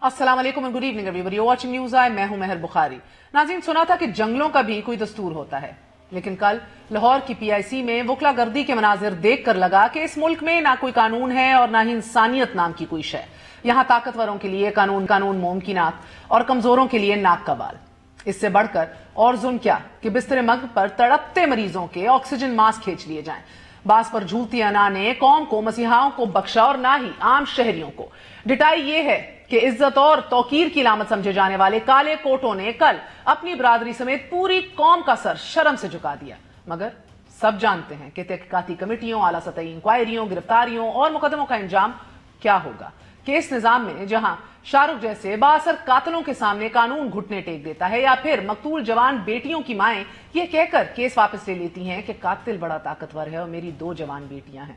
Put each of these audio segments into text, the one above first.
अस्सलाम वालेकुम and good evening everybody, you watching news आई। मैं हूं मेहर बुखारी। नाज़रीन, सुना था कि जंगलों का भी कोई दस्तूर होता है, लेकिन कल लाहौर की पीआईसी में वकला गर्दी के मनाजिर देखकर लगा कि इस मुल्क में ना कोई कानून है और ना ही इंसानियत नाम की कोई शय। यहां ताकतवरों के लिए कानून मोमकिनात और कमजोरों के लिए नाक का बाल। इससे बढ़कर और जुल्म क्या कि बिस्तर मर्ग पर तड़पते मरीजों के ऑक्सीजन मास्क खींच लिए जाएं। बास पर झूलती अना ने कौम को, मसीहाओं को बख्शा और ना ही आम शहरियों को। डिटाई ये है कि इज्जत और तौकीर की लामत समझे जाने वाले काले कोटों ने कल अपनी बरादरी समेत पूरी कौम का सर शर्म से झुका दिया। मगर सब जानते हैं कि तहकीकाती कमेटियों, आला सतही इंक्वायरियों, गिरफ्तारियों और मुकदमों का इंजाम क्या होगा। केस निजाम में जहां शाहरुख जैसे बासर कातलों के सामने कानून घुटने टेक देता है, या फिर मकतूल जवान बेटियों की माएं यह कहकर केस वापस ले लेती हैं कि कातिल बड़ा ताकतवर है और मेरी 2 जवान बेटियां हैं।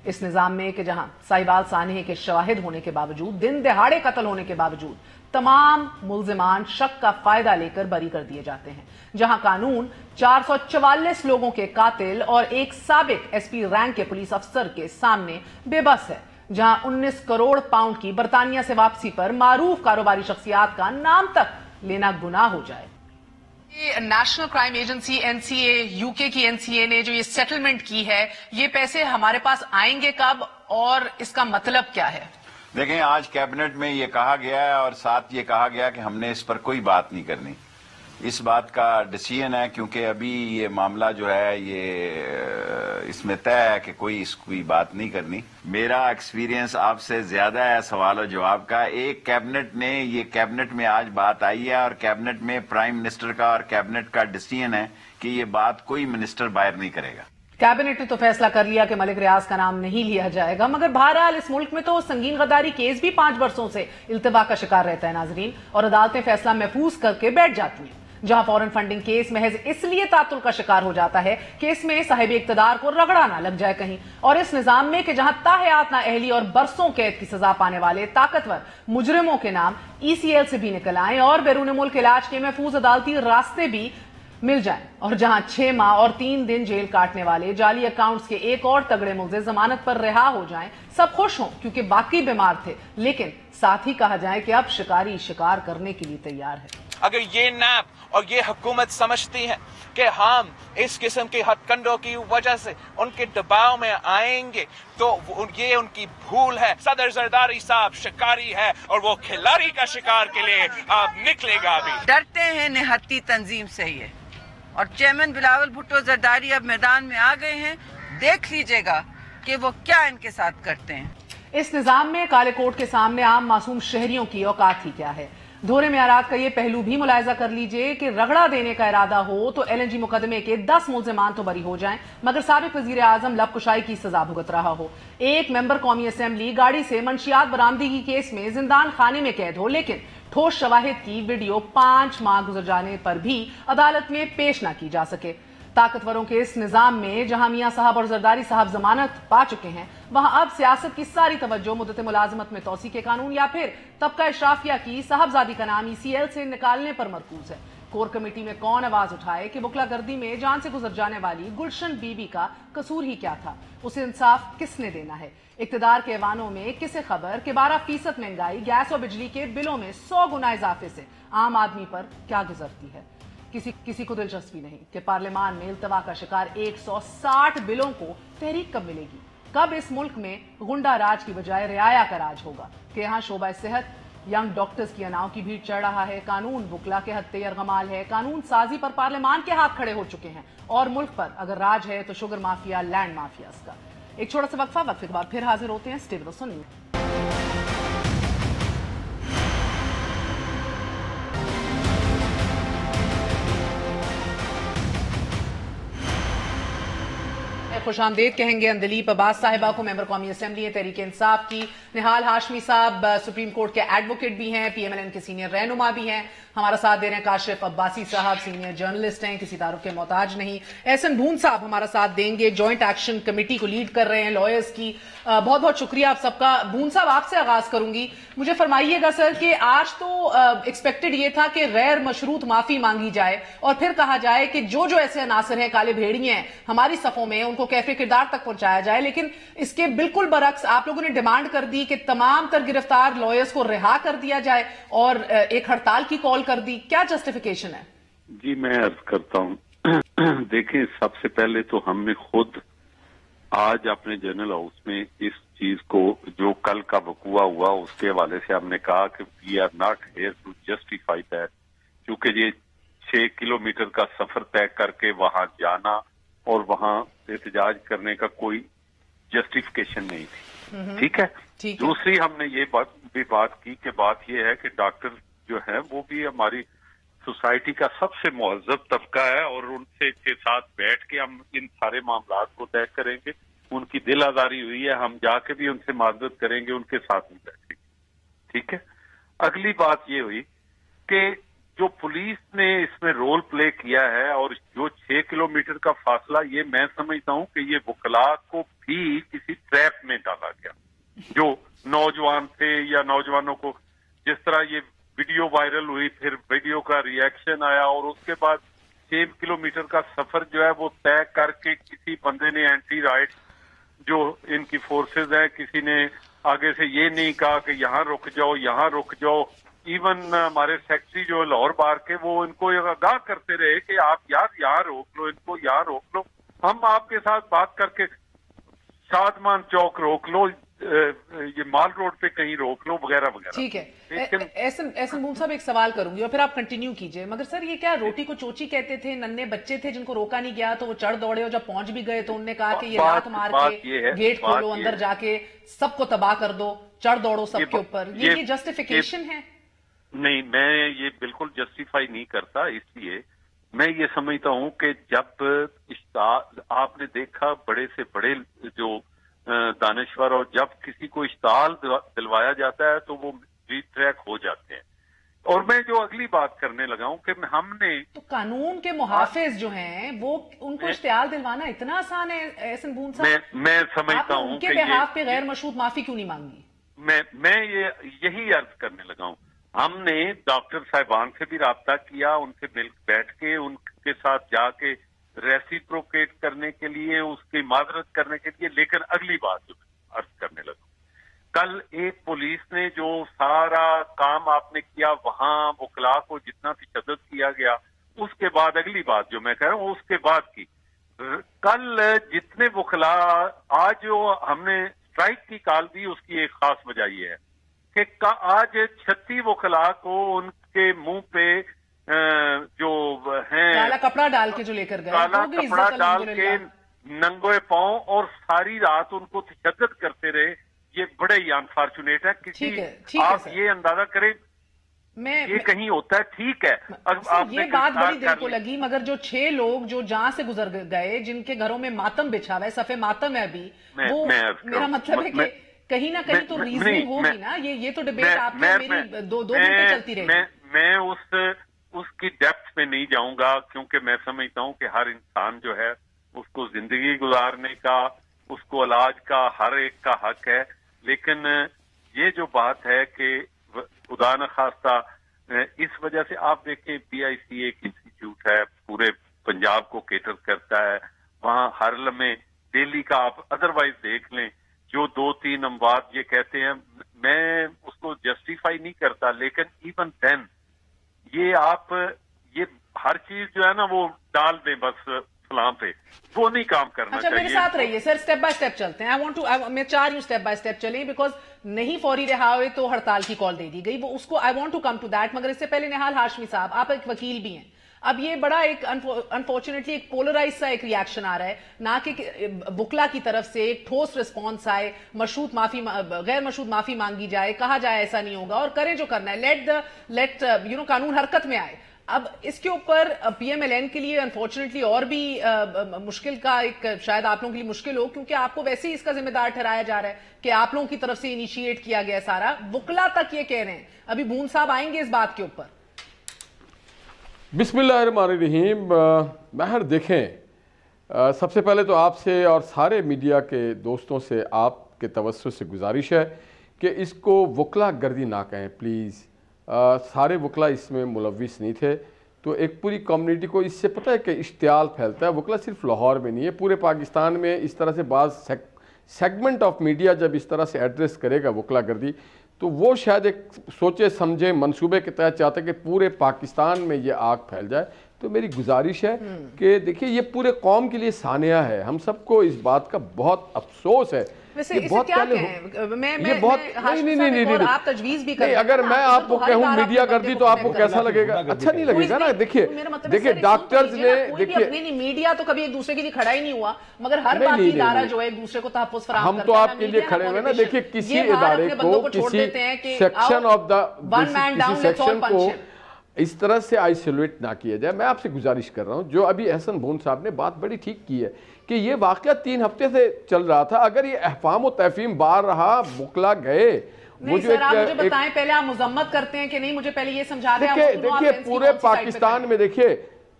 इस निजाम में कि जहां साहिबाल सानहे के शवाहिद होने के बावजूद, दिन दहाड़े कत्ल होने के बावजूद तमाम मुल्जिमान शक का फायदा लेकर बरी कर दिए जाते हैं, जहां कानून 444 लोगों के कातिल और एक साबिक एसपी रैंक के पुलिस अफसर के सामने बेबस है, जहां 19 करोड़ पाउंड की बरतानिया से वापसी पर मारूफ कारोबारी शख्सियात का नाम तक लेना गुनाह हो जाए। National crime agency NCA, UK की एनसीए ने जो ये सेटलमेंट की है, ये पैसे हमारे पास आएंगे कब और इसका मतलब क्या है? देखें, आज कैबिनेट में ये कहा गया है और साथ ये कहा गया कि हमने इस पर कोई बात नहीं करनी। इस बात का डिसीजन है क्योंकि अभी ये मामला जो है ये इसमें तय है कि कोई इसकी बात नहीं करनी। मेरा एक्सपीरियंस आपसे ज्यादा है सवाल और जवाब का। एक कैबिनेट में आज बात आई है और कैबिनेट में प्राइम मिनिस्टर का और कैबिनेट का डिसीजन है कि ये बात कोई मिनिस्टर बाहर नहीं करेगा। कैबिनेट ने तो फैसला कर लिया कि मलिक रियाज का नाम नहीं लिया जाएगा, मगर बहरहाल इस मुल्क में तो संगीन गद्दारी केस भी 5 वर्षों से इल्तिवा का शिकार रहता है नाजरीन, और अदालतें फैसला महफूज करके बैठ जाती हैं। जहां फॉरेन फंडिंग केस महज इसलिए तातुल का शिकार हो जाता है कि इसमें साहिब इक्तदार को रगड़ा ना लग जाए कहीं, और इस निजाम में कि जहां ताहयात ना अहली और बरसों कैद की सजा पाने वाले ताकतवर मुजरिमों के नाम ईसीएल से भी निकल आए और बैरून मुल्क इलाज के महफूज अदालती रास्ते भी मिल जाएं, और जहां 6 माह और 3 दिन जेल काटने वाले जाली अकाउंट्स के एक और तगड़े मुल्जिम जमानत पर रिहा हो जाएं, सब खुश हों क्योंकि बाकी बीमार थे, लेकिन साथ ही कहा जाए कि अब शिकारी शिकार करने के लिए तैयार है। अगर ये नैब और ये हुकूमत समझती है कि हम इस किस्म के हथकंडों की वजह से उनके दबाव में आएंगे तो ये उनकी भूल है। सदर जरदारी साहब शिकारी है और वो खिलाड़ी का शिकार के लिए निकलेगा। अभी डरते हैं निहत्ती तंजीम से ये, और चेयरमैन बिलावल भुट्टो जरदारी अब मैदान में आ गए हैं। देख लीजिएगा कि वो क्या इनके साथ करते हैं। इस निजाम में काले कोट के सामने आम मासूम शहरियों की औकात ही क्या है। धोरे मेयारात का ये पहलू भी मुलायजा कर लीजिए कि रगड़ा देने का इरादा हो तो एलएनजी मुकदमे के 10 मुल्जिमान तो बरी हो जाएं, मगर साबिक वजीर आजम लबकुशाई की सजा भुगत रहा हो। एक मेंबर कौमी असेंबली गाड़ी से मंशियात बरामदगी केस में जिंदान खाने में कैद हो, लेकिन ठोस शवाहिद की वीडियो 5 माह गुजर जाने पर भी अदालत में पेश न की जा सके। ताकतवरों के इस निजाम में जहां मियां साहब और जरदारी साहब जमानत पा चुके हैं, वहां अब सियासत की सारी तवज्जो मुद्दत मुलाजमत में तोसी के कानून या फिर तबका इशराफिया की साहबजादी का नाम ईसीएल से निकालने पर मरकूज है। कोर कमेटी में कौन आवाज उठाए कि बुकला गर्दी में जान से गुजर जाने वाली गुलशन बीबी का कसूर ही क्या था, उसे इंसाफ किसने देना है। इक्तदार के ऐवानों में किसे खबर कि 12% महंगाई, गैस और बिजली के बिलों में 100 गुना इजाफे से आम आदमी पर क्या गुजरती है। किसी को दिलचस्पी नहीं कि पार्लियामान में इल्तवा का शिकार 160 बिलों को तहरीक कब मिलेगी। कब इस मुल्क में गुंडा राज की बजाय रियाया का राज होगा कि यहाँ शोबा सेहत, यंग डॉक्टर्स की अनाव की भीड़ चढ़ रहा है, कानून बुकला के हत्ते अरगमाल है, कानून साजी पर पार्लियामान के हाथ खड़े हो चुके हैं, और मुल्क पर अगर राज है तो शुगर माफिया, लैंड माफिया का। एक छोटा सा वक्फे के बाद फिर हाजिर होते हैं। Stay with us on news. खुशामदीद कहेंगे अंदलीप अब्बास साहिबा को, मेंबर कौमी असेंबली तहरीक इंसाफ की, निहाल हाशमी साहब सुप्रीम कोर्ट के एडवोकेट भी हैं, पीएमएलएन के सीनियर रहनुमा भी हैं, हमारा साथ दे रहे हैं काशिफ अब्बासी साहब, सीनियर जर्नलिस्ट हैं, किसी तारुफ के मोहताज नहीं। एहसन भून साहब हमारा साथ देंगे, जॉइंट एक्शन कमेटी को लीड कर रहे हैं, लॉयर्स की। बहुत बहुत शुक्रिया आप सबका। भून साहब आपसे आगाज करूंगी, मुझे फरमाइएगा सर कि आज तो एक्सपेक्टेड ये था कि गैर मशरूत माफी मांगी जाए और फिर कहा जाए कि जो जो ऐसे अनासर हैं, काले भेड़िए हैं हमारी सफों में, उनको कैफे किरदार तक पहुंचाया जाए। लेकिन इसके बिल्कुल बरक्स आप लोगों ने डिमांड कर दी कि तमाम तर गिरफ्तार लॉयर्स को रिहा कर दिया जाए और एक हड़ताल की कॉल कर दी। क्या जस्टिफिकेशन है? जी मैं अर्ज करता हूं। देखें, सबसे पहले तो हमने खुद आज अपने जनरल हाउस में इस चीज को, जो कल का वकूआ हुआ उसके हवाले से हमने कहा कि we are not here to justify that, क्योंकि ये 6 किलोमीटर का सफर तय करके वहां जाना और वहां एहतजाज करने का कोई जस्टिफिकेशन नहीं थी। ठीक है। दूसरी हमने ये बात की कि बात ये है कि डॉक्टर जो है वो भी हमारी सोसाइटी का सबसे मुहज़्ज़ब तबका है और उनसे के साथ बैठ के हम इन सारे मामलात को तय करेंगे। उनकी दिल आजारी हुई है, हम जाके भी उनसे माजरत करेंगे, उनके साथ में बैठेंगे। ठीक है। अगली बात ये हुई कि जो पुलिस ने इसमें रोल प्ले किया है और जो 6 किलोमीटर का फासला, ये मैं समझता हूं कि ये वकला को भी किसी ट्रैप में डाला गया। जो नौजवान थे या नौजवानों को, जिस तरह ये वीडियो वायरल हुई, फिर वीडियो का रिएक्शन आया और उसके बाद 6 किलोमीटर का सफर जो है वो तय करके किसी बंदे ने एंटी राइट जो इनकी फोर्सेज हैं, किसी ने आगे से ये नहीं कहा कि यहाँ रुक जाओ, यहाँ रुक जाओ। इवन हमारे सेक्रेटरी जो लाहौर बार के, वो इनको आगाह करते रहे कि आप यार यहाँ रोक लो, इनको यहाँ रोक लो, हम आपके साथ बात करके शादमान चौक रोक लो, ये माल रोड पे कहीं रोक लो, वगैरह वगैरह। ठीक है। एहसन भून साहब एक सवाल करूंगी और फिर आप कंटिन्यू कीजिए। मगर सर ये क्या रोटी को चोची कहते थे? नन्हे बच्चे थे जिनको रोका नहीं गया तो वो चढ़ दौड़े और जब पहुंच भी गए तो उन्होंने कहा कि ये लात मार के गेट खोलो, अंदर जाके सबको तबाह कर दो, चढ़ दौड़ो सबके ऊपर। ये जस्टिफिकेशन है? नहीं, मैं ये बिल्कुल जस्टिफाई नहीं करता। इसलिए मैं ये समझता हूं कि जब आपने देखा बड़े से बड़े जो दानश्वर, और जब किसी को इश्ताल दिलवाया जाता है तो वो ट्रैक हो जाते हैं। और मैं जो अगली बात करने लगा हूं कि हमने तो कानून के मुहाफिज जो हैं वो, उनको इश्तियाल दिलवाना इतना आसान है? एहसन भून साहब मैं समझता हूं उनके बिहाफ पे गैर मशरूत माफी क्यों नहीं मांगी? मैं यही अर्ज करने लगा हूं। हमने डॉक्टर साहिबान से भी राब्ता किया, उनसे मिल बैठ के उनके साथ जाके रेसिप्रोकेट करने के लिए, उसकी माजरत करने के लिए। लेकिन अगली बात जो मैं अर्ज करने लगा, कल एक पुलिस ने जो सारा काम आपने किया, वहां वकला को जितना तशद्दुद किया गया, उसके बाद अगली बात जो मैं कह रहा हूं उसके बाद की, कल जितने वकला आज जो हमने स्ट्राइक की कॉल दी, उसकी एक खास वजह यह है कि आज 36 वकला को उनके मुंह पे जो हैं काला कपड़ा डाल के जो लेकर गए, काला कपड़ा डाल के नंगे पांव और सारी रात उनको तशद्दुद करते रहे। ये बड़े ही अनफॉर्चुनेट है। किसी आप ये अंदाजा करें ये कहीं होता है। ठीक है, अब ये बात बड़ी दिल को लगी, मगर जो 6 लोग जो जहां से गुजर गए, जिनके घरों में मातम बिछा हुआ है, सफे मातम है अभी, वो मेरा मतलब है कि कहीं ना कहीं तो रीजनिंग होगी ना। ये तो डिबेट आपकी मेरी 2 घंटे चलती रही। मैं उसकी डेप्थ में नहीं जाऊंगा, क्योंकि मैं समझता हूं कि हर इंसान जो है उसको जिंदगी गुजारने का, उसको इलाज का हर एक का हक है। लेकिन ये जो बात है कि खुदा न खास्ता, इस वजह से आप देखें PIC एक इंस्टीट्यूट है, पूरे पंजाब को केटर करता है, वहां हर लम्हे डेली का आप अदरवाइज देख लें, जो 2-3 अमवात ये कहते हैं, मैं उसको जस्टिफाई नहीं करता। लेकिन इवन देन ये हर चीज जो है ना वो डाल दें बस फलां पे, वो नहीं काम करना चाहिए। मेरे साथ रहिए सर, स्टेप बाय स्टेप चलते हैं। मैं चाह रही हूँ स्टेप बाय स्टेप चलें, बिकॉज नहीं फौरी रहा हुए तो हड़ताल की कॉल दे दी गई, वो उसको I want to come to that. मगर इससे पहले निहाल हाशमी साहब, आप एक वकील भी हैं। अब ये बड़ा एक अनफॉर्चुनेटली एक पोलराइज सा एक रिएक्शन आ रहा है, ना कि बुकला की तरफ से एक ठोस रिस्पॉन्स आए, गैर मशरूत माफी मांगी जाए, कहा जाए ऐसा नहीं होगा और करें जो करना है, लेट कानून हरकत में आए। अब इसके ऊपर PMLN के लिए अनफॉर्चुनेटली और भी मुश्किल का एक, शायद आप लोगों के लिए मुश्किल हो, क्योंकि आपको वैसे ही इसका जिम्मेदार ठहराया जा रहा है कि आप लोगों की तरफ से इनिशिएट किया गया सारा। बुकला तक ये कह रहे हैं, अभी भून साहब आएंगे इस बात के ऊपर। बिस्मिल्लाहिर्रहमानिर्रहीम। महर देखें, सबसे पहले तो आपसे और सारे मीडिया के दोस्तों से आपके तवज्जुह से गुजारिश है कि इसको वकला गर्दी ना कहें प्लीज़। सारे वकला इसमें मुलव्विस नहीं थे, तो एक पूरी कम्युनिटी को इससे पता है कि इश्तियाल फैलता है। वकला सिर्फ लाहौर में नहीं है, पूरे पाकिस्तान में इस तरह से बाज़ सेगमेंट ऑफ मीडिया जब इस तरह से एड्रेस करेगा वकला गर्दी, तो वो शायद एक सोचे समझे मंसूबे के तहत चाहते हैं कि पूरे पाकिस्तान में ये आग फैल जाए। तो मेरी गुजारिश है कि देखिए ये पूरे कौम के लिए सानिया है, हम सबको इस बात का बहुत अफसोस है। वैसे इसे क्या कहें? ये बहुत नहीं, आप तजवीज़ भी करें। अगर मैं आपको कहूँ मीडिया गर्दी तो आपको कैसा लगेगा? अच्छा नहीं लगेगा ना। देखिए डॉक्टर्स ने देखिए मीडिया तो कभी एक दूसरे के लिए खड़ा ही नहीं हुआ, मगर हर बाकी इदारा जो है एक दूसरे को तहफ़्फ़ुज़ फराहम हम तो आपके लिए खड़े हुए ना। देखिए किसी इदारे को, किसी सेक्शन ऑफ द सेक्शन को इस तरह से आइसोलेट ना किया जाए। मैं आपसे गुजारिश कर रहा हूं, जो अभी एहसन बून साहब ने बात बड़ी ठीक की है कि ये वाकया 3 हफ्ते से चल रहा था। अगर ये अहफाम और तहफीम बार रहा, बुकला गए, वो जो आप मुझे बताएं पहले, आप मजम्मत करते हैं कि नहीं? मुझे पहले ये समझा दें। देखिए पूरे पाकिस्तान में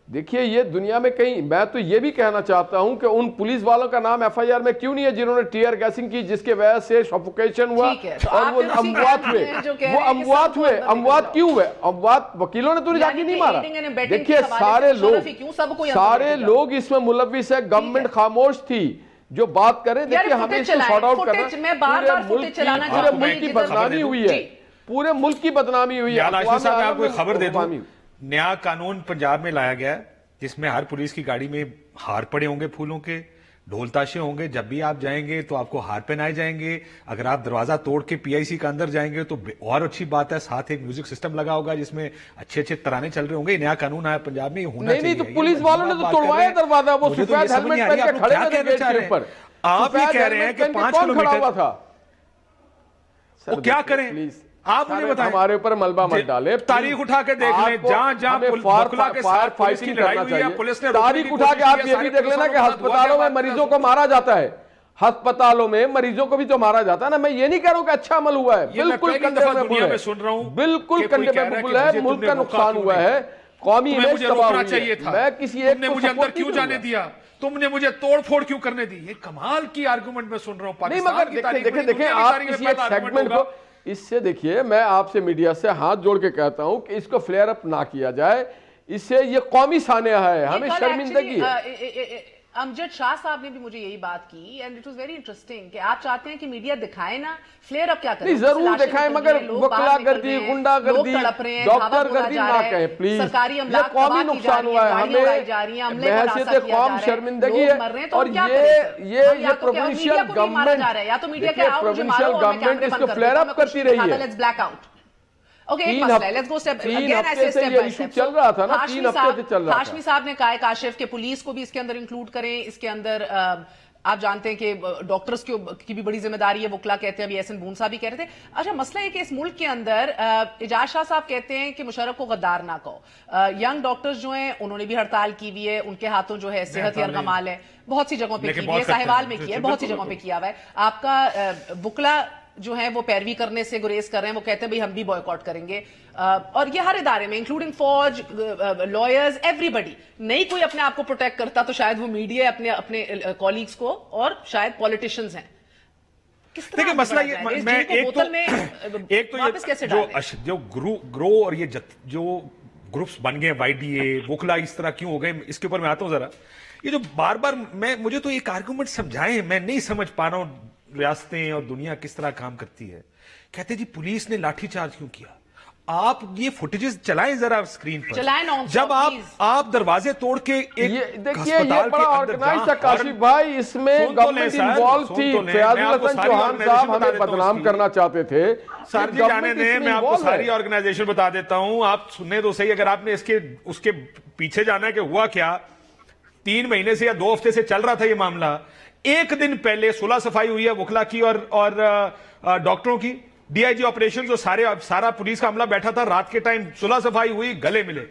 देखिए ये दुनिया में कहीं, मैं तो ये भी कहना चाहता हूं कि उन पुलिस वालों का नाम एफआईआर में क्यों नहीं है जिन्होंने टीयर गैसिंग की, जिसके वजह से सफोकेशन हुआ और वो अमवात हुए। वो अमवात क्यों हुए? अमवात वकीलों ने तो जाके नहीं मारा। देखिए सारे लोग इसमें मुलव्विस है, गवर्नमेंट खामोश थी जो बात करें। देखिए हमें इसको सॉर्ट आउट करना, पूरे मुल्क की बदनामी हुई है, पूरे मुल्क की बदनामी हुई है। आपको खबर दे दूं, नया कानून पंजाब में लाया गया जिसमें हर पुलिस की गाड़ी में हार पड़े होंगे, फूलों के ढोल ताशे होंगे। जब भी आप जाएंगे तो आपको हार पहनाए जाएंगे। अगर आप दरवाजा तोड़ के पीआईसी का अंदर जाएंगे तो और अच्छी बात है, साथ एक म्यूजिक सिस्टम लगा होगा जिसमें अच्छे अच्छे तराने चल रहे होंगे। नया कानून आया पंजाब में, होना चाहिए। तो पुलिस वालों ने तो तोड़वाया दरवाजा, वो सफेद हेलमेट पहन के खड़े थे गेट के ऊपर। आप ही कह रहे हैं कि 5 किलोमीटर था। वो क्या करें प्लीज? आप मुझे बताएं, हमारे ऊपर मलबा मत डाले। तारीख उठा के देख लें, जहां बुकला के साथ फाइटिंग लड़ाई हुई है, पुलिस ने तारीख उठा के आप ये भी देख लेना कि अस्पतालों में मरीजों को मारा जाता है। अस्पतालों में मरीजों को भी तो मारा जाता है ना। मैं ये नहीं कह रहा हूं कि अच्छा अमल हुआ है, बिल्कुल कंडेमेबल है, सुन रहा हूं, बिल्कुल कंडेमेबल है। मुल्क का नुकसान हुआ है, कौमी इमेज तबाह हुई चाहिए था। मैं किसी एक मुझे अंदर क्यों जाने दिया? तुमने मुझे तोड़ फोड़ क्यों करने दी? ये कमाल की आर्गुमेंट मैं सुन रहा हूं। नहीं मगर देखें आप किसी एक सेगमेंट को इससे, देखिए मैं आपसे मीडिया से हाथ जोड़ के कहता हूं कि इसको फ्लेयर अप ना किया जाए, इससे ये कौमी सानिया है, हमें शर्मिंदगी है। अमजद शाह साहब ने भी मुझे यही बात की and it was very interesting कि आप चाहते हैं कि मीडिया दिखाए ना, फ्लेयर अप क्या करें? जरूर दिखाए, मगर वकला गर्दी, गुंडा गर्दी, डॉक्टर गर्दी ना कहे प्लीज। ये कौमी नुकसान हुआ है, हमें बहसियत कौम शर्मिंदगी है। और ये प्रोविंशियल गवर्नमेंट, या तो मीडिया के प्रोविंशियल गवर्नमेंट इसको फ्लेयर अप करती रही है। Let's black out. ओके, एक 3 हफ्ते से ये इशू चल रहा था ना, 3 हफ्ते से चल रहा था। हाशमी साहब ने कहा काशिफ के पुलिस को भी इसके अंदर इंक्लूड करें। इसके अंदर आप जानते हैं कि डॉक्टर्स की भी बड़ी जिम्मेदारी है, वकला कहते हैं, अभी एहसन बून साहब भी कह रहे थे। अच्छा मसला है कि इस मुल्क के अंदर इजाज शाह साहब कहते हैं कि मुशर्रफ को गद्दार ना कहो। यंग डॉक्टर्स जो हैं उन्होंने भी हड़ताल की हुई है, उनके हाथों जो है सेहत यरगमाल है, बहुत सी जगहों पर की है, साहिवाल में की है, बहुत सी जगहों पर किया हुआ है। आपका वकला जो है वो पैरवी करने से गुरेज कर रहे हैं, वो कहते हैं भाई हम भी बॉयकॉट करेंगे। और ये हर इदारे में इंक्लूडिंग फौज, लॉयर्स, एवरीबडी, नहीं कोई अपने आप को प्रोटेक्ट करता तो शायद वो मीडिया अपने कॉलीग्स को, और शायद पॉलिटिशियंस हैं। देखिए मसला ये, मैं एक तो जो ग्रो और ये जो ग्रुप्स बन गए, वाईडीए, वकला इस तरह क्यों हो गए, इसके ऊपर मैं आता हूं जरा। ये जो बार बार मुझे तो एक आर्गुमेंट समझाएं, मैं नहीं समझ पा रहा हूं रियासतें और दुनिया किस तरह काम करती है। कहते जी पुलिस ने लाठीचार्ज क्यों किया? आप ये फुटेजेस चलाएं जरा स्क्रीन पर, जब आप दरवाजे तोड़ के एक अस्पताल के अंदर, काशिफ भाई इसमें गवर्नमेंट इन्वॉल्व थी। फयाजुल हसन चौहान साहब हमें बदनाम करना चाहते थे। सर जी जाने दें, मैं आपको सारी ऑर्गेनाइजेशन बता देता हूं, आप सुनने तो सही। अगर आपने उसके पीछे जाना है कि हुआ क्या, 3 महीने से या 2 हफ्ते से चल रहा था ये मामला। एक दिन पहले सुलह सफाई हुई है वकला की और डॉक्टरों की, डीआईजी ऑपरेशंस और सारा पुलिस का अमला बैठा था। रात के टाइम सुलह सफाई हुई, गले मिले।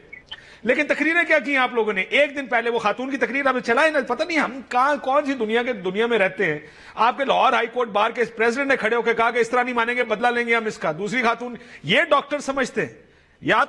लेकिन तकरीरें क्या की आप लोगों ने? एक दिन पहले वो खातून की तकरीर हमें चलाए ना, पता नहीं हम कौन सी दुनिया में रहते हैं। आपके लाहौर हाई कोर्ट बार के प्रेसिडेंट ने खड़े होकर कहा कि इस तरह नहीं मानेंगे, बदला लेंगे हम इसका। दूसरी खातून, ये डॉक्टर समझते हैं या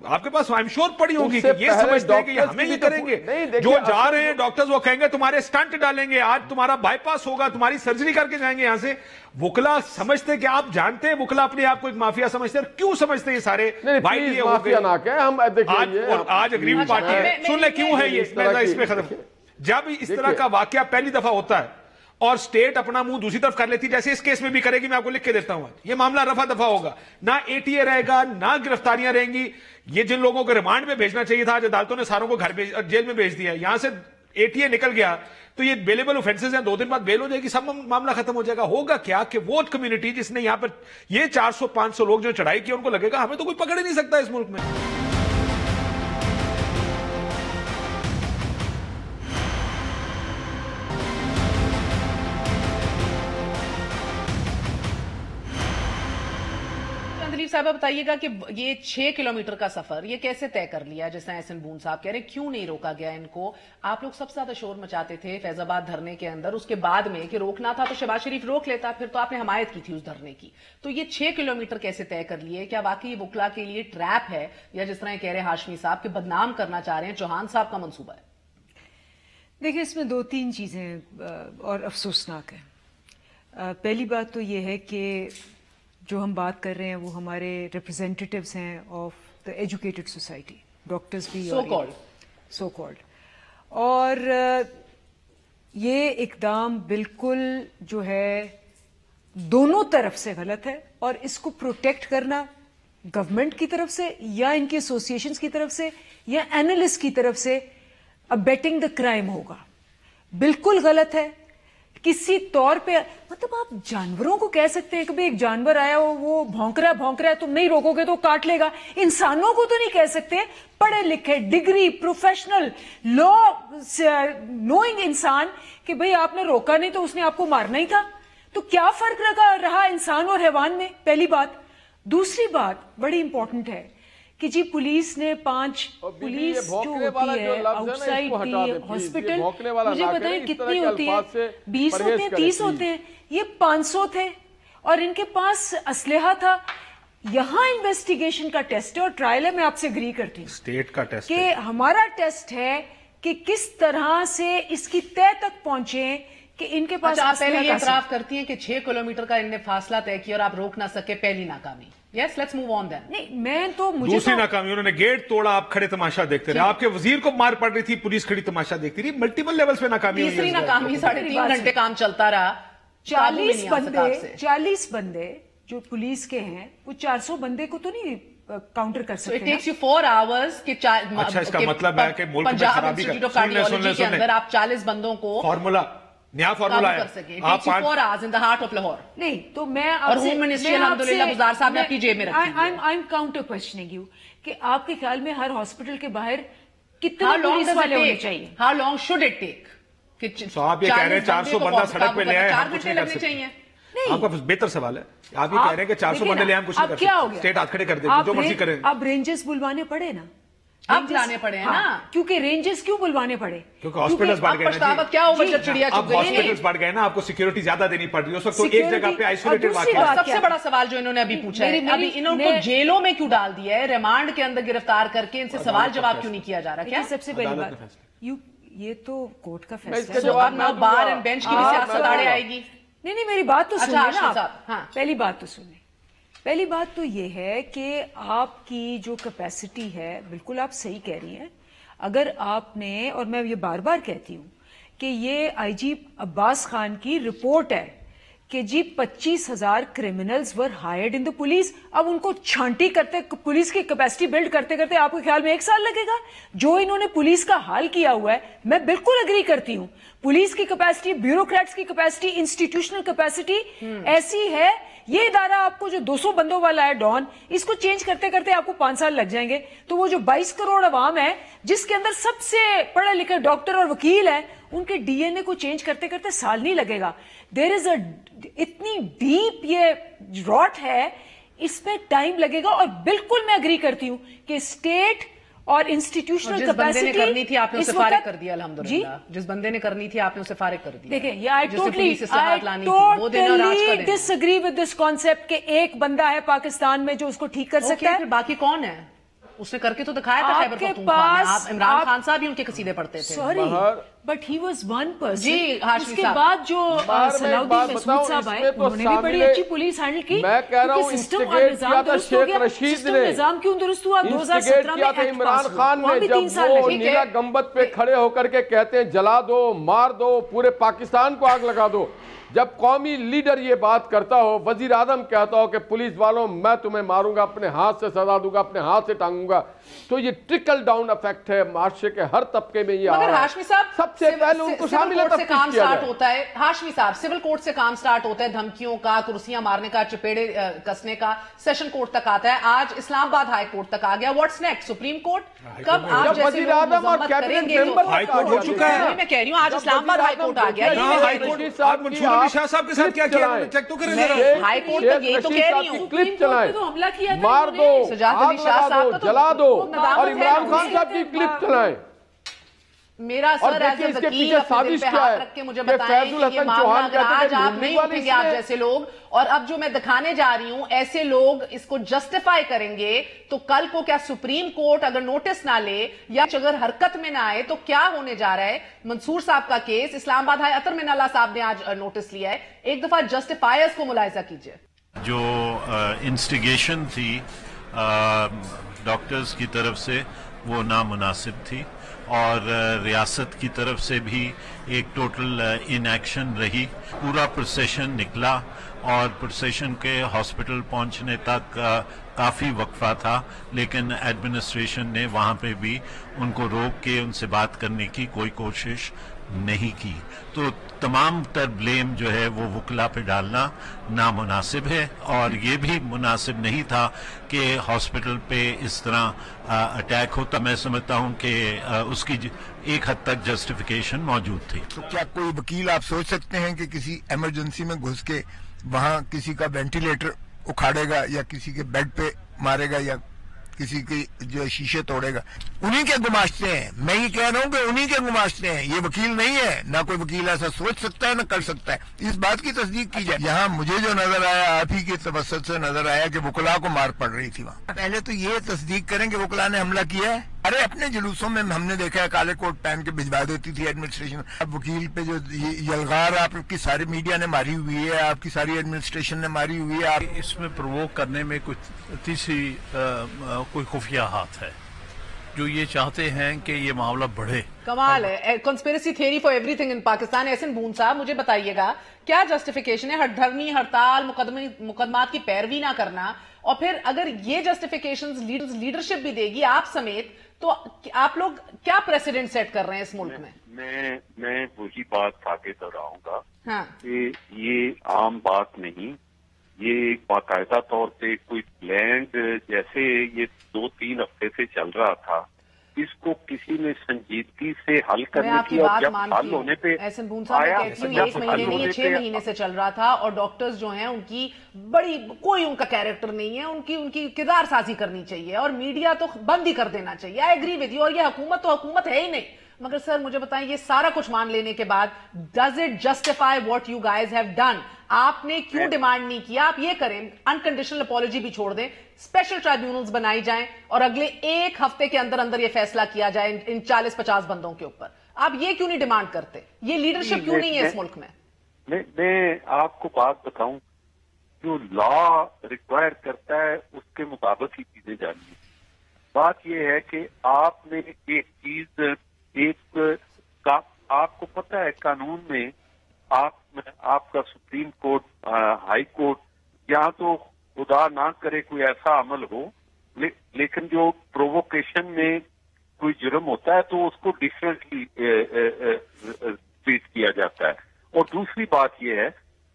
आपके पास आई एम श्योर पड़ी होगी कि उससे ये पहले समझते हैं कि डॉक्टर्स हमें की ये भी तो करेंगे। नहीं, देखिए, जो जा रहे हैं डॉक्टर्स वो कहेंगे तुम्हारे स्टंट डालेंगे, आज तुम्हारा बाईपास होगा, तुम्हारी सर्जरी करके जाएंगे यहां से। वुकला समझते कि आप जानते हैं वुकला अपने आप को एक माफिया समझते हैं, क्यों समझते हैं ये सारे भाई? ये माफिया ना कहें, हम देखिए आज अग्रीम पार्टी है, सुन ले क्यों है ये, इसमें खत्म। जब इस तरह का वाकया पहली दफा होता है और स्टेट अपना मुंह दूसरी तरफ कर लेती है, जैसे इस केस में भी करेगी, मैं आपको लिख के देता हूं, ये मामला रफा दफा होगा, ना एटीए रहेगा, ना गिरफ्तारियां रहेंगी। ये जिन लोगों को रिमांड में भेजना चाहिए था, आज अदालतों ने सारों को जेल में भेज दिया, यहां से एटीए निकल गया तो ये बेलेबल ऑफेंसेस हैं, 2 दिन बाद बेल हो जाएगी, सब मामला खत्म हो जाएगा। होगा क्या कि वो कम्युनिटी जिसने यहां पर ये 400-500 लोग जो चढ़ाई की, उनको लगेगा हमें तो कोई पकड़ ही नहीं सकता इस मुल्क में। दिलीप साहब बताइएगा कि ये 6 किलोमीटर का सफर ये कैसे तय कर लिया, जैसा एहसन बून साहब कह रहे हैं, क्यों नहीं रोका गया इनको? आप लोग सबसे ज्यादा शोर मचाते थे फैजाबाद धरने के अंदर, उसके बाद में कि रोकना था तो शहबाज शरीफ रोक लेता, फिर तो आपने हमायत की थी उस धरने की। तो ये 6 किलोमीटर कैसे तय कर लिए? क्या वाकई वुकला के लिए ट्रैप है, या जिस तरह कह रहे हैं हाशमी साहब कि बदनाम करना चाह रहे हैं, चौहान साहब का मंसूबा है? देखिए, इसमें 2-3 चीजें और अफसोसनाक है। पहली बात तो ये है कि जो हम बात कर रहे हैं वो हमारे रिप्रेजेंटेटिव्स हैं of the educated society, doctors भी सो कॉल्ड, और ये इकदाम बिल्कुल जो है दोनों तरफ से गलत है, और इसको प्रोटेक्ट करना गवर्नमेंट की तरफ से या इनकी एसोसिएशंस की तरफ से या एनालिस्ट की तरफ से अबेटिंग द क्राइम होगा, बिल्कुल गलत है। किसी तौर पे मतलब आप जानवरों को कह सकते हैं कि भाई एक जानवर आया वो भौंक रहा है, तुम नहीं रोकोगे तो काट लेगा। इंसानों को तो नहीं कह सकते, पढ़े लिखे, डिग्री, प्रोफेशनल, लॉ नोइंग इंसान कि भाई आपने रोका नहीं तो उसने आपको मारना ही था। तो क्या फर्क रहा इंसान और हैवान में? पहली बात। दूसरी बात बड़ी इंपॉर्टेंट है कि जी पुलिस ने 5 पुलिस जो होती है आउटसाइड दी हॉस्पिटल, मुझे बताएं कितनी होती है? 20 होते हैं, 30 होते हैं, ये 500 थे और इनके पास असलहा था। यहां इन्वेस्टिगेशन का टेस्ट है और ट्रायल है, मैं आपसे एग्री करती हूँ, स्टेट का टेस्ट कि हमारा टेस्ट है कि किस तरह से इसकी तय तक पहुंचे कि इनके पास। आप पहले ये इतराफ करती हैं कि 6 किलोमीटर का इनने फासला तय किया और आप रोक ना सके, पहली नाकामी। Yes, let's move on then. नहीं, मैं तो मुझे दूसरी नाकामी, उन्होंने गेट तोड़ा, आप खड़े तमाशा देखते रहे, आपके वजीर को मार पड़ रही थी, पुलिस खड़ी तमाशा देखती रही, मल्टीपल लेवल्स पे नाकामी हुई। तीसरी नाकामी 3.5 घंटे काम चलता रहा, 40 बंदे जो पुलिस के हैं वो 400 बंदे को तो नहीं काउंटर कर सकते। It takes you 4 hours कि अच्छा, इसका मतलब है कि मुल्क में शराबी के अंदर आप 40 बंदों को फॉर्मूला, नया फॉर्मूला है, आप 4 hours in the heart of Lahore। नहीं तो मैं और होम मिनिस्ट्री अल्हम्दुलिल्लाह गुजार साहब ने अपनी जेब में रखी। I am counter questioning you कि आपके ख्याल में हर हॉस्पिटल के बाहर कितने पुलिस वाले होने चाहिए? How long should it take? तो आप ये कह रहे हैं 400 बंदा सड़क पे ले आए, 4 घंटे लगने चाहिए? आपका बेहतर सवाल है, आप ये कह रहे हैं कि 400 बंदे ले आए, हम कुछ नहीं कर सकते, स्टेट हाथ खड़े कर देगी, जो मर्जी करें। अब रेंजर्स बुलवाने पड़े ना, अब बुलाने पड़े हैं ना, क्योंकि रेंजर्स क्यों बुलवाने पड़े? क्योंकि हॉस्पिटल्स बढ़ गए ना, क्या होगा जब चिड़िया अब हॉस्पिटल्स बढ़ गए ना, आपको सिक्योरिटी ज्यादा देनी पड़ रही है, उस वक्त तो एक जगह पे आइसोलेटेड वाकया। सबसे बड़ा सवाल जो इन्होंने अभी पूछा है, अभी इन्होंने जेलों में क्यों डाल दिया है, रिमांड के अंदर गिरफ्तार करके इनसे सवाल जवाब क्यों नहीं किया जा रहा? क्या सबसे पहली बात, ये तो कोर्ट का फैसला है, बार एंड बेंच की भी सियासत आड़े आएगी। नहीं, मेरी बात तो सुनिए ना, पहली बात तो सुनिए। पहली बात तो ये है कि आपकी जो कैपेसिटी है, बिल्कुल आप सही कह रही हैं। अगर आपने, और मैं ये बार बार कहती हूं कि ये आईजी अब्बास खान की रिपोर्ट है कि जी 25,000 criminals were hired in the police. अब उनको छांटी करते, पुलिस की कैपेसिटी बिल्ड करते करते आपके ख्याल में 1 साल लगेगा? जो इन्होंने पुलिस का हाल किया हुआ है, मैं बिल्कुल अग्री करती हूं। पुलिस की कैपेसिटी, ब्यूरोक्रेट्स की कैपेसिटी, इंस्टीट्यूशनल कैपेसिटी ऐसी है। ये इदारा आपको जो 200 बंदों वाला है डॉन, इसको चेंज करते करते आपको 5 साल लग जाएंगे। तो वो जो 22 करोड़ अवाम है, जिसके अंदर सबसे पढ़े लिखे डॉक्टर और वकील है, उनके डीएनए को चेंज करते करते साल नहीं लगेगा। देयर इज इतनी डीप ये रॉट है, इसमें टाइम लगेगा। और बिल्कुल मैं अग्री करती हूं कि स्टेट और इंस्टीट्यूशनल कैपेसिटी करनी थी, आपने उसे फारिग कर दिया अल्हम्दुलिल्लाह। जिस बंदे ने करनी थी आपने उसे फारिग कर दिया। देखिए, ये I totally disagree with this concept कि एक बंदा है पाकिस्तान में जो उसको ठीक कर सकता है। बाकी कौन है? उसने करके तो दिखाया था खैबर आपके पख्तूनख्वा में। पास आप इमरान खान साहब भी उनके कसीदे पढ़ते थे। Sorry but he was one person. जी, हाशमी उसके साहब। बाद जो सलाउद्दीन महसूद साहब आए उन्होंने भी बड़ी अच्छी पुलिस हैंडल की। मैं कह रहा हूं सिस्टम और इंस्टिगेट निजाम किया था दुरुस्त हो शेख गया। रशीद सिस्टम ने, निजाम क्यों दुरुस्त हुआ? 2017 में किया था इमरान खान ने, जब वो नीला गंबद पे खड़े होकर के कहते हैं जला दो, मार दो, पूरे पाकिस्तान को आग लगा दो। जब कौमी लीडर ये बात करता हो, वजीर आजम कहता हो कि पुलिस वालों मैं तुम्हें मारूंगा, अपने हाथ से सजा दूंगा, अपने हाथ से टांगूंगा, तो ये ट्रिकल डाउन इफेक्ट है माशरे के हर तबके में। ये मगर हाशमी साहब सबसे पहले उनको शामिल से काम स्टार्ट होता है। हाशमी साहब, सिविल कोर्ट से काम स्टार्ट होता है, धमकियों का, कुर्सियां मारने का, चपेड़े कसने का, सेशन कोर्ट तक आता है, आज इस्लामाबाद हाई कोर्ट तक आ गया। What's next? Supreme court? कब आप जैसे वजीर आजम और कैबिनेट मेंबर हाई कोर्ट हो चुका है। मैं कह रही हूँ आज इस्लामाबाद हाई कोर्ट आ गया। हाई कोर्ट मंसूर अली शाह साहब के साथ क्या किया, चेक तो करें जरा। हाई कोर्ट तक यही तो कह रही हूँ, क्लिप चलाएं, तो हमला किया था, मार दो, सुजात अली आग शाह लगा साहब दो, का तो जला दो, नदामत और है इमरान ना। खान साहब की क्लिप चलाएं। मेरा और सर देखिए एज इसके वकील पीछे अपने साजिश दिल पे क्या हाथ है रख के मुझे कि बताएं फैजुल कि ये हसन मामला चौहान अगर कहते आज थे आप कि नहीं वाली उठेंगे, आप इसने- जैसे लोग, और अब जो मैं दिखाने जा रही हूं, ऐसे लोग इसको जस्टिफाई करेंगे, तो कल को क्या सुप्रीम कोर्ट अगर नोटिस ना ले या अगर हरकत में ना आए तो क्या होने जा रहा है? मंसूर साहब का केस, इस्लामाबाद हाई अतर मिनल्ला साहब ने आज नोटिस लिया है। एक दफा जस्टिफायर्स को मुलाहिजा कीजिए। जो इंस्टिगेशन थी डॉक्टर्स की तरफ से वो नामुनासिब थी, और रियासत की तरफ से भी एक टोटल इनएक्शन रही। पूरा प्रोसेशन निकला और प्रोसेशन के हॉस्पिटल पहुंचने तक काफ़ी वक्फा था, लेकिन एडमिनिस्ट्रेशन ने वहाँ पे भी उनको रोक के उनसे बात करने की कोई कोशिश नहीं की। तो तमाम तर ब्लेम जो है वो वकला पे डालना नामुनासिब है, और ये भी मुनासिब नहीं था कि हॉस्पिटल पे इस तरह अटैक होता। मैं समझता हूँ कि उसकी एक हद तक जस्टिफिकेशन मौजूद थी। तो क्या कोई वकील आप सोच सकते हैं कि किसी इमरजेंसी में घुस के वहाँ किसी का वेंटिलेटर उखाड़ेगा या किसी के बेड पे मारेगा या किसी की जो शीशे तोड़ेगा? उन्हीं के गुमाश्ते हैं। मैं ये कह रहा हूँ कि उन्हीं के गुमाश्ते हैं, ये वकील नहीं है। ना कोई वकील ऐसा सोच सकता है ना कर सकता है। इस बात की तस्दीक की जाए। यहाँ मुझे जो नजर आया, आप ही की तवस्सुत से नजर आया कि वकला को मार पड़ रही थी वहाँ। पहले तो ये तस्दीक करें कि वकला ने हमला किया है। अरे अपने जुलूसों में हमने देखा है काले कोट पहन के भिजवा देती थी एडमिनिस्ट्रेशन। अब वकील पे जो यलगार आपकी सारी मीडिया ने मारी हुई है, आपकी सारी एडमिनिस्ट्रेशन ने मारी हुई है। इसमें प्रवोक करने में कुछ तीसरी कोई खुफिया हाथ है जो ये चाहते हैं कि ये मामला बढ़े। कमाल है, conspiracy theory for everything in Pakistan. Ahsan Boon साहब, मुझे बताइएगा क्या जस्टिफिकेशन है हड़धर्मी, हड़ताल, मुकदमात की पैरवी ना करना, और फिर अगर ये जस्टिफिकेशंस लीडरशिप भी देगी आप समेत, तो आप लोग क्या प्रेसिडेंट सेट कर रहे हैं इस मुल्क में? मैं वही बात आगे दोहराऊंगा हाँ। कि ये आम बात नहीं, ये एक बाकायदा तौर पे कोई प्लान्ड, जैसे ये 2-3 हफ्ते से चल रहा था, इसको किसी ने संजीदगी से हल करने की, और जब हल होने पे एहसन बून साहब, मैं कहती हूँ 1 महीने नहीं, ये 6 महीने से चल रहा था, और डॉक्टर्स जो हैं उनकी बड़ी, कोई उनका कैरेक्टर नहीं है, उनकी किरदार साजी करनी चाहिए, और मीडिया तो बंद ही कर देना चाहिए। I agree with you. और ये हुकूमत तो हुकूमत है ही नहीं। मगर सर मुझे बताएं, ये सारा कुछ मान लेने के बाद does it justify what you guys have done? आपने क्यों डिमांड नहीं किया? आप ये करें, अनकंडीशनल अपॉलॉजी भी छोड़ दें, स्पेशल ट्राइब्यूनल्स बनाई जाएं, और अगले 1 हफ्ते के अंदर अंदर ये फैसला किया जाए इन 40-50 बंदों के ऊपर। आप ये क्यों नहीं डिमांड करते? ये लीडरशिप क्यों नहीं है इस मुल्क में? मैं आपको बात बताऊं, जो लॉ रिक्वायर करता है उसके मुताबिक ही चीजें जानी है। बात यह है कि आपने एक चीज, आपको पता है कानून में आपका सुप्रीम कोर्ट, हाई कोर्ट, यहाँ तो खुदा ना करे कोई ऐसा अमल हो, लेकिन जो प्रोवोकेशन में कोई जुर्म होता है तो उसको डिफरेंटली ट्रीट किया जाता है। और दूसरी बात यह है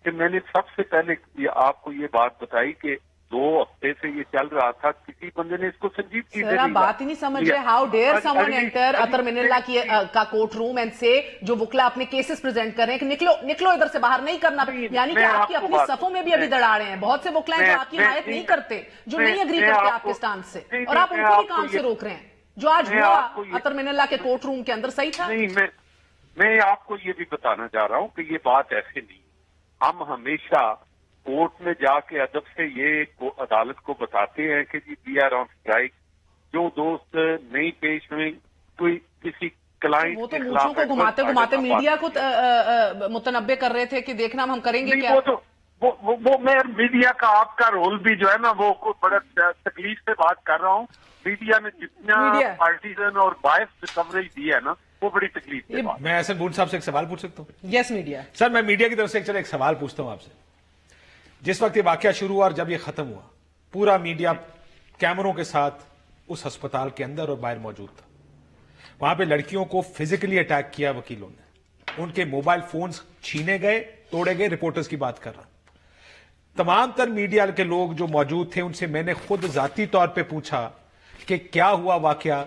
कि मैंने सबसे पहले आपको ये बात बताई कि 2 हफ्ते से ये चल रहा था, किसी बंदे ने इसको संजीदगी से आप बात ही नहीं समझ रहे। हाउ डेयर समवन एंटर अतर मिनल्ला का कोर्ट रूम एंड से, जो वकला अपने केसेस प्रेजेंट कर रहे हैं कि निकलो इधर से, बाहर नहीं करना। यानी कि आपकी अपनी सफों में भी अभी दड़ाड़े हैं। बहुत से वकला हैं जो आपकी हिमायत नहीं करते, जो नहीं एग्री करते आपके स्टांस से, और आप उनको भी काम से रोक रहे हैं। जो आज हुआ अतर मिनल्ला के कोर्ट रूम के अंदर सही था? नहीं, मैं आपको ये भी बताना चाह रहा हूँ कि ये बात ऐसे नहीं। हम हमेशा कोर्ट में जाके अदब से ये अदालत को बताते हैं कि जी वी आर ऑन स्ट्राइक, जो दोस्त नहीं पेश हुए, कोई किसी क्लाइंट वो तो मूंछों को घुमाते घुमाते मीडिया को मुतनब्बे कर रहे थे कि देखना हम करेंगे क्या। वो मैं मीडिया का आपका रोल भी जो है ना, वो बड़ा तकलीफ से बात कर रहा हूँ। मीडिया ने जितना पार्टीजन और बायस कवरेज दिया है ना, वो बड़ी तकलीफ है। मैं एहसन बून साहब से एक सवाल पूछ सकता हूँ? यस मीडिया सर, मैं मीडिया की तरफ से एक सवाल पूछता हूँ आपसे। जिस वक्त ये वाकया शुरू हुआ और जब ये खत्म हुआ, पूरा मीडिया कैमरों के साथ उस अस्पताल के अंदर और बाहर मौजूद था। वहां पे लड़कियों को फिजिकली अटैक किया वकीलों ने, उनके मोबाइल फोन्स छीने गए, तोड़े गए। रिपोर्टर्स की बात कर रहा हूं। तमाम तर मीडिया के लोग जो मौजूद थे, उनसे मैंने खुद जाती तौर पे पूछा कि क्या हुआ वाकया।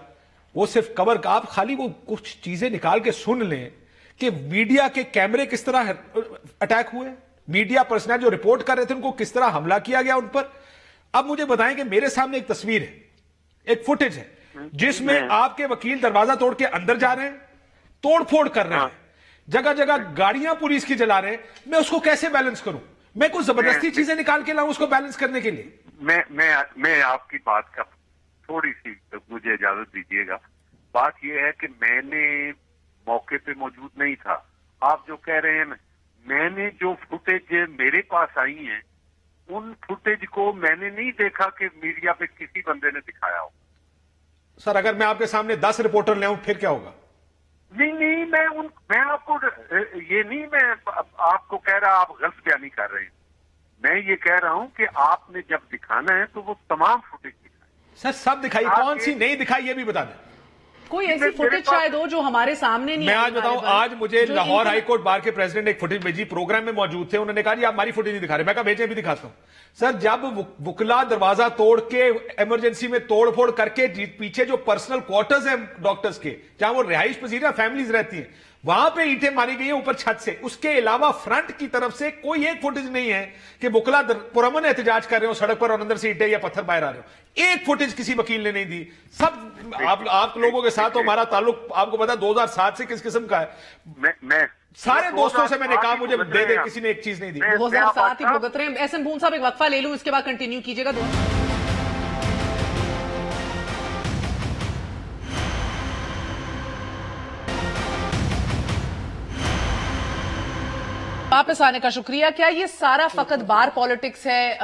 वो सिर्फ कवर का, आप खाली वो कुछ चीजें निकाल के सुन लें कि मीडिया के कैमरे किस तरह अटैक हुए, मीडिया पर्सनल जो रिपोर्ट कर रहे थे उनको किस तरह हमला किया गया उन पर। अब मुझे बताएं कि मेरे सामने एक तस्वीर है, एक फुटेज है, जिसमें आपके वकील दरवाजा तोड़ के अंदर जा रहे हैं, तोड़फोड़ कर रहे हैं, जगह जगह गाड़ियां पुलिस की जला रहे हैं। मैं उसको कैसे बैलेंस करूं? मैं कुछ जबरदस्ती चीजें निकाल के लाऊं उसको बैलेंस करने के लिए? मैं आपकी बात का थोड़ी सी मुझे इजाजत दीजिएगा। बात यह है कि मैंने मौके पे मौजूद नहीं था। आप जो कह रहे हैं, मैंने जो फुटेज मेरे पास आई है, उन फुटेज को मैंने नहीं देखा कि मीडिया पे किसी बंदे ने दिखाया हो। सर, अगर मैं आपके सामने 10 रिपोर्टर ले आऊं फिर क्या होगा? नहीं, मैं आपको ये नहीं, मैं आपको कह रहा आप गलत बयानी कर रहे हैं। मैं ये कह रहा हूं कि आपने जब दिखाना है तो वो तमाम फुटेज दिखाए। सर, सब दिखाई, कौन सी नहीं दिखाई ये भी बता दें। कोई ऐसी फुटेज शायद हो जो हमारे सामने नहीं। मैं आज बताऊं, आज मुझे लाहौर हाईकोर्ट बार के प्रेसिडेंट ने एक फुटेज भेजी, प्रोग्राम में मौजूद थे। उन्होंने कहा जी आप हमारी फुटेज नहीं दिखा रहे। मैं कहा भेजे, भी दिखाता हूं। सर, जब वुकला दरवाजा तोड़ के इमरजेंसी में तोड़फोड़ करके पीछे जो पर्सनल क्वार्टर्स हैं डॉक्टर्स के, जहां वो रिहाइश पजीरा फैमिलीज रहती हैं, वहां पे ईंटें मारी गई हैं ऊपर छत से। उसके अलावा फ्रंट की तरफ से कोई एक फुटेज नहीं है कि वुकला पुरअमन एहतजाज कर रहे हो सड़क पर और अंदर से ईंटें या पत्थर बाहर आ रहे हो। एक फुटेज किसी वकील ने नहीं दी। सब आप लोगों के साथ तो हमारा ताल्लुक आपको पता 2007 से किस किस्म का है। मैं सारे दोस्तों से मैंने कहा मुझे दे दे, किसी ने एक चीज नहीं दी। 2007 ही भुगत रहे हैं। एहसन बून साहब, एक वक्फा ले लूं, इसके बाद कंटिन्यू कीजिएगा। वापस आने का शुक्रिया। क्या ये सारा फकत बार पॉलिटिक्स है?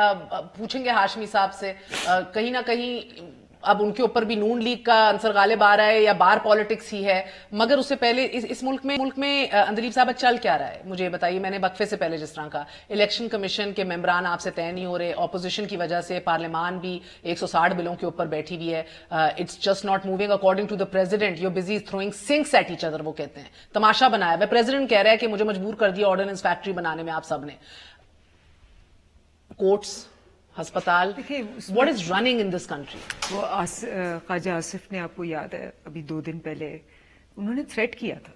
पूछेंगे हाशमी साहब से। कहीं ना कहीं अब उनके ऊपर भी नून लीग का अंसर गालिब आ रहा है, या बार पॉलिटिक्स ही है? मगर उससे पहले इस मुल्क में अंदलीब साहब चल क्या रहा है, मुझे बताइए। मैंने वक्फे से पहले जिस तरह का इलेक्शन कमीशन के मेंबरान आपसे तय नहीं हो रहे, ऑपोजिशन की वजह से पार्लियामान भी 160 बिलों के ऊपर बैठी हुई है, it's just not moving according to the president, you busy throwing sinks at each other, वो कहते हैं। तमाशा बनाया हुआ। प्रेसिडेंट कह रहा है कि मुझे मजबूर कर दिया ऑर्डिनेंस फैक्ट्री बनाने में आप सबने। कोर्ट्स, अस्पताल, what is running in this country? वो ख्वाजा आसिफ ने, आपको याद है अभी 2 दिन पहले उन्होंने थ्रेट किया था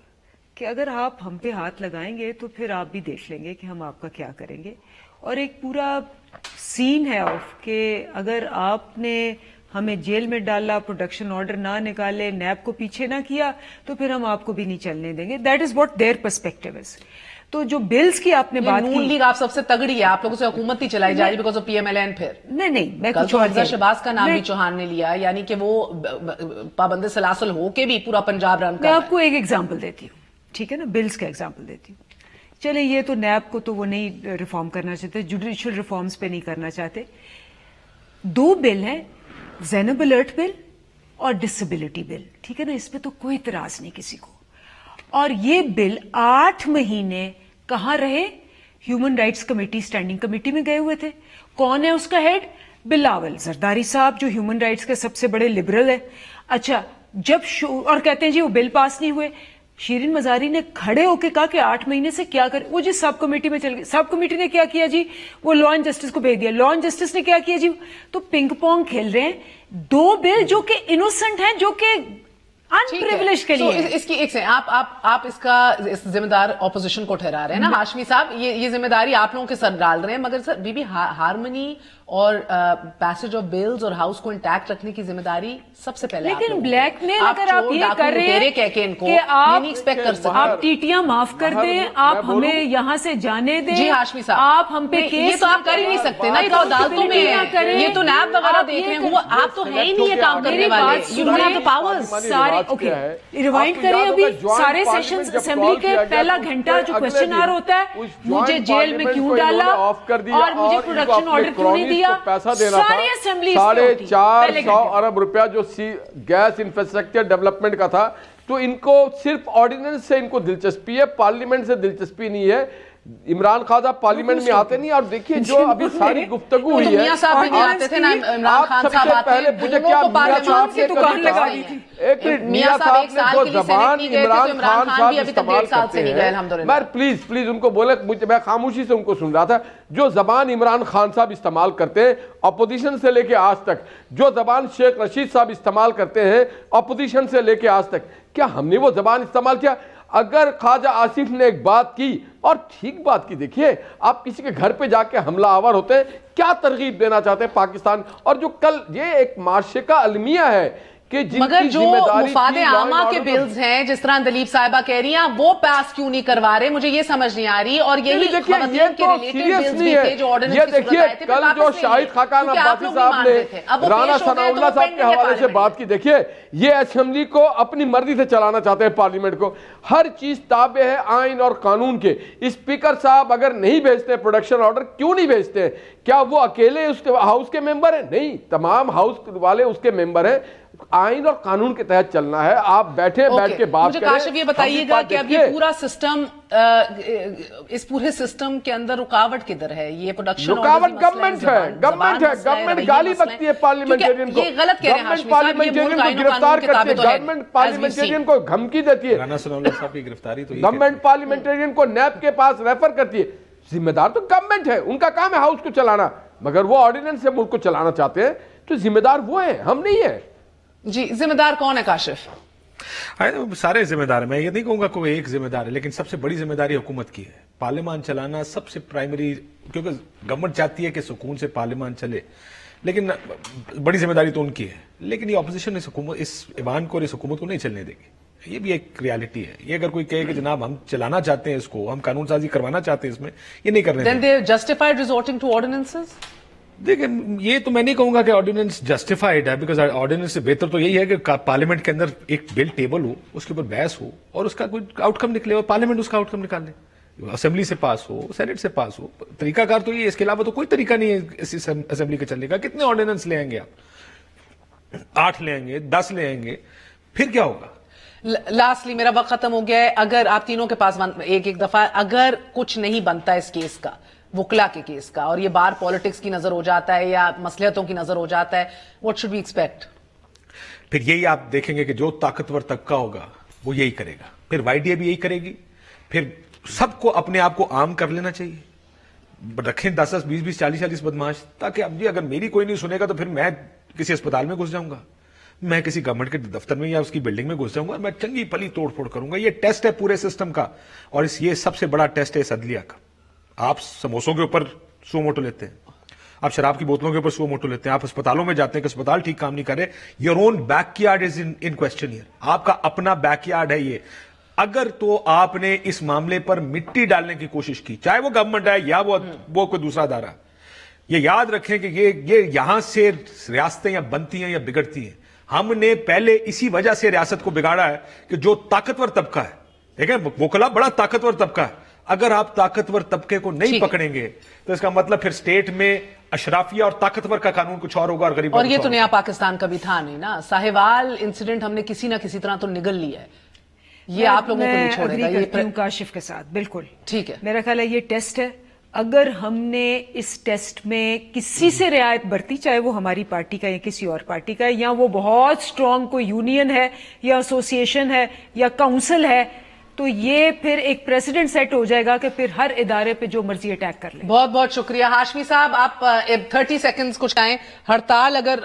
कि अगर आप हम पे हाथ लगाएंगे तो फिर आप भी देख लेंगे कि हम आपका क्या करेंगे। और एक पूरा सीन है ऑफ कि अगर आपने हमें जेल में डाला, प्रोडक्शन ऑर्डर ना निकाले, नैब को पीछे ना किया, तो फिर हम आपको भी नहीं चलने देंगे। That is what their perspective is. तो जो बिल्स की आपने बात की, नून लीग आप सबसे तगड़ी है, आप लोगों से हुकूमत ही चलाई जा रही बिकॉज ऑफ पीएमएलएन। फिर नहीं, मैं कुछ और शहबाज का नाम भी चौहान ने लिया, यानी कि वो पाबंदी सलासल होके भी पूरा पंजाब रन कर रहा है। मैं आपको एक एग्जांपल देती हूँ, ठीक है ना, बिल्स का एग्जांपल देती हूँ। चले, ये तो नैब को तो वो नहीं रिफॉर्म करना चाहते, जुडिशियल रिफॉर्म्स पे नहीं करना चाहते। 2 बिल हैं, ज़ैनब अलर्ट बिल और डिसेबिलिटी बिल, ठीक है ना, इस पे तो कोई इतराज नहीं किसी को। और ये बिल 8 महीने कहां रहे? Human rights committee, standing committee में गए हुए थे। कौन है उसका हेड? बिलावल जरदारी साहब, जो ह्यूमन राइट्स के सबसे बड़े लिबरल है। अच्छा, जब और कहते हैं जी वो बिल पास नहीं हुए। शीरीन मजारी ने खड़े होकर कहा कि 8 महीने से क्या कर, वो जी सब कमेटी में चल गई। सब कमेटी ने क्या किया जी? वो लॉ एंड जस्टिस को भेज दिया। लॉ एंड जस्टिस ने क्या किया जी? तो पिंग पोंग खेल रहे हैं। 2 बिल जो कि इनोसेंट हैं, जो कि अनप्रिविलेज के लिए। इसकी एक से आप इसका ذمہ دار اپوزیشن کو ٹھہرا رہے ہیں نا ہاشمی صاحب, یہ ذمہ داری آپ لوگوں کے سر ڈال رہے ہیں, مگر سر بی بی ہارمنی اور پیسج آف بلز اور ہاؤس کو انٹیکٹ رکھنے کی ذمہ داری سب سے پہلے لیکن بلیک میل اگر آپ یہ کر رہے ہیں کہ آپ ٹیٹیاں معاف کر دیں, آپ ہمیں یہاں سے جانے دیں, جی ہاشمی صاحب آپ ہم پہ کیس, یہ تو آپ کر ہی نہیں سکتے نا, تو عدالتوں میں یہ تو نیب وغیرہ دیکھ رہے ہیں, آپ تو ہے ہی نہیں یہ کام کرنے والے, you don't have the powers. سارے اوکے ریوائنڈ کریں, ابھی سارے سیشنز اسمبلی کے پہلا گھنٹہ جو کوسچن آور ہوتا ہے, مجھے جیل میں کیوں ڈالا اور مجھے پروڈکشن آرڈر کیوں نہیں دیا, ساری اسمبلی 450 ارب روپیہ جو گیس انفراسٹرکچر ڈیولپمنٹ کا تھا, تو ان کو صرف آرڈیننس سے ان کو دلچسپی ہے, پارلیمنٹ سے دلچسپی نہیں ہے. عمران خان صاحب پارلیمنٹ میں آتے نہیں, اور دیکھیے جو ابھی ساری گفتگو ہوئی ہے, میاں صاحب بھی آتے تھے نا, عمران خان صاحب آتے مجھے کیا میاں صاحب کی دکان لگا دی تھی, ایک منٹ میاں صاحب نے جو زبان عمران خان صاحب استعمال کرتے ہیں, میں پلیز ان کو بولے, میں خاموشی سے ان کو سن رہا تھا, جو زبان عمران خان صاحب استعمال کرتے ہیں اپوزیشن سے لے کے آج تک, جو زبان شیخ رشید صاحب استعمال کرتے ہیں اپوزیشن سے لے کے آج تک, کیا ہم نے وہ زبان استعمال کیا؟ اگر خواجہ آصف نے ایک بات کی اور ٹھیک بات کی, دیکھیے آپ کسی کے گھر پہ جا کے حملہ آور ہوتے ہیں, کیا ترغیب دینا چاہتے ہیں پاکستان, اور جو کل یہ ایک معاشرے کا المیہ ہے کہ مگر جو مفاد عامہ کے بلز ہیں جس طرح دلیپ صاحبہ کہہ رہی ہیں, وہ پاس کیوں نہیں کروا رہے, مجھے یہ سمجھ نہیں آ رہی. اور یہی خواتین کے ریلیٹڈ بلز بھی تھے جو آرڈیننس کی صورت آئے تھے, کل جو شاہد خاقان عباسی صاحب نے رانا ثناء اللہ صاحب کے حوالے سے بات کی, دیکھیے یہ اسمبلی کو اپنی مرضی سے چلانا چاہتے ہیں, پارلیمنٹ کو ہر چیز تابع ہے آئین اور قانون کے. اسپیکر صاحب اگر نہیں بھیجتے پروڈکشن آرڈر, کیوں نہیں بھیجتے؟ کیا وہ اکیلے اس ہاؤس کے ممبر ہیں؟ نہیں, تمام ہاؤس والے اس کے ممبر ہیں. آئین اور قانون کے تحت چلنا ہے. آپ بیٹھ کے بات کریں. مجھے کاشف یہ بتائیے گا کہ اب یہ پورا سسٹم, اس پورے سسٹم کے اندر رکاوٹ کدھر ہے؟ یہ پروڈکشن رکاوٹ گورنمنٹ ہے, گورنمنٹ گالی بکتی ہے پارلیمنٹرین کو, گورنمنٹ پارلیمنٹرین کو گرفتار کرتی ہے, گورنمنٹ پارلیمنٹرین کو دھمکی دیتی ہے, گورنمنٹ پارلیمنٹرین کو نیب کے پاس ریفر کرتی ہے. ذمہ دار تو گورنمنٹ ہے, ان کا کام ہے ہاؤس کو چلانا, مگر وہ آرڈیننس سے ملک کو چلانا چاہتے ہیں, تو ذمہ دار وہ ہیں, ہم نہیں ہیں. جی ذمہ دار کون ہے کاشف؟ سارے ذمہ دار ہیں, میں یہ نہیں کہوں گا کوئی ایک ذمہ دار ہے, لیکن سب سے بڑی ذمہ داری حکومت کی ہے. پارلیمان چلانا سب سے پرائمری, کیونکہ گورنمنٹ چاہتی ہے کہ سکون سے پارلیمان چلے, لیکن بڑی ذمہ داری تو ان کی ہے. لیکن یہ اپوزیشن اس ایوان کو اور اس حکومت کو نہیں چلنے دے گی, یہ بھی ایک ریالٹی ہے. یہ اگر کوئی کہے کہ جناب ہم چلانا چاہتے ہیں اس کو, ہم قانون سازی کروانا چاہتے ہیں اس میں, یہ نہیں کرنے Then they justified resorting to ordinances? دیکھیں یہ تو میں نہیں کہوں گا کہ آرڈیننس جسٹیفائڈ ہے, بیکاز آرڈیننس سے بہتر تو یہی ہے کہ پارلیمنٹ کے اندر ایک بل ٹیبل ہو, اس کے اوپر بحث ہو اور اس کا کوئی آؤٹ کم نکلے, اور پارلیمنٹ اس کا آؤٹ کم نکال لے, اسمبلی سے پاس ہو, سینٹ سے پاس ہو. طریقہ کار تو یہ, اس کے علاوہ تو کوئی طریقہ نہیں ہے اس اسمبلی کے چلنے کا. کتنے آرڈیننس لے آئیں گے آپ؟ 8 لے آئیں گے, 10 لے آئیں گے, پھر کیا ہوگا؟ لاسٹلی میرا وقت ختم ہو گیا ہے. اگر آپ تینوں کے پاس ایک دفعہ اگر کچھ نہیں بنتا اس کیس کا, وکلا کے کیس کا, اور یہ بار پالیٹکس کی نظر ہو جاتا ہے یا مصلحتوں کی نظر ہو جاتا ہے, what should we expect؟ پھر یہی آپ دیکھیں گے کہ جو طاقتور طبقہ ہوگا وہ یہی کرے گا, پھر وائی ڈی اے بھی یہی کرے گی. پھر سب کو اپنے آپ کو عام کر لینا چاہیے, رکھیں 10-10, 20-20, 40-40 بدماش, تاکہ اب جی اگر میری کوئی نہیں سنے گا تو پھر میں کسی اسپتال میں گھس جاؤں گا, میں کسی گورنمنٹ کے دفتر میں یا اس کی بلڈنگ میں گھس جاؤں گا, میں چنگی پلی توڑ پھوڑ کروں گا. یہ ٹیسٹ ہے پورے سسٹم کا, اور یہ سب سے بڑا ٹیسٹ ہے اس عدلیہ کا. آپ سموسوں کے اوپر سو موٹو لیتے ہیں, آپ شراب کی بوتلوں کے اوپر سو موٹو لیتے ہیں, آپ اسپتالوں میں جاتے ہیں کہ اسپتال ٹھیک کام نہیں کر رہے. Your own back yard is in question here, آپ کا اپنا بیک یارڈ ہے یہ. اگر تو آپ نے اس معاملے پر مٹی ڈالنے کی کوشش کی, چاہے وہ گورنمنٹ ہے یا وہ کوئی دوسرا ادارہ, یہ یاد رکھیں کہ یہ یہاں سے ریاستیں یا بنتی ہیں یا بگڑتی ہیں. ہم نے پہلے اسی وجہ سے ریاست کو بگاڑا ہے کہ جو طاقتور طبقہ ہے, دیکھیں وکلا بڑا طاقتور طبقہ ہے, اگر آپ طاقتور طبقے کو نہیں پکڑیں گے تو اس کا مطلب پھر سٹیٹ میں اشرافیہ اور طاقتور کا قانون کچھ اور ہوگا, اور غریب. اور یہ تو نیا پاکستان کا بھی تھا نہیں نا, ساہیوال انسیڈنٹ ہم نے کسی نہ کسی طرح تو نگل لیا ہے, یہ آپ لوگوں کو نہیں چھوڑے گا. یہ کاشف کے ساتھ بالکل ٹھیک ہے, میرا خیال ہے یہ ٹیسٹ ہے. اگر ہم نے اس ٹیسٹ میں کسی سے رعایت برتی, چاہے وہ ہماری پارٹی کا یا کسی اور پارٹی کا, یا وہ بہت سٹرونگ کوئی یونین ہے یا ایسوسی ایشن ہے یا کاؤنسل ہے, तो ये फिर एक प्रेसिडेंट सेट हो जाएगा कि फिर हर इदारे पे जो मर्जी अटैक कर ले। बहुत बहुत शुक्रिया हाशमी साहब। आप 30 सेकंड्स कुछ कहें। हड़ताल अगर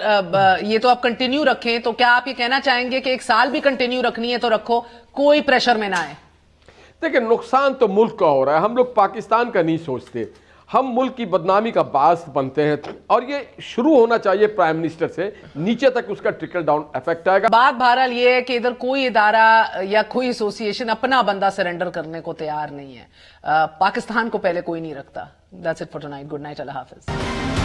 ये तो आप कंटिन्यू रखें तो क्या आप ये कहना चाहेंगे कि 1 साल भी कंटिन्यू रखनी है तो रखो, कोई प्रेशर में ना आए? देखिए, नुकसान तो मुल्क का हो रहा है, हम लोग पाकिस्तान का नहीं सोचते, हम मुल्क की बदनामी का बास बनते हैं और ये शुरू होना चाहिए प्राइम मिनिस्टर से, नीचे तक उसका ट्रिकल डाउन इफेक्ट आएगा। बात बहरहाल ये है कि इधर कोई इदारा या कोई एसोसिएशन अपना बंदा सरेंडर करने को तैयार नहीं है। पाकिस्तान को पहले कोई नहीं रखता। That's it for tonight. Good night, Allah Hafiz.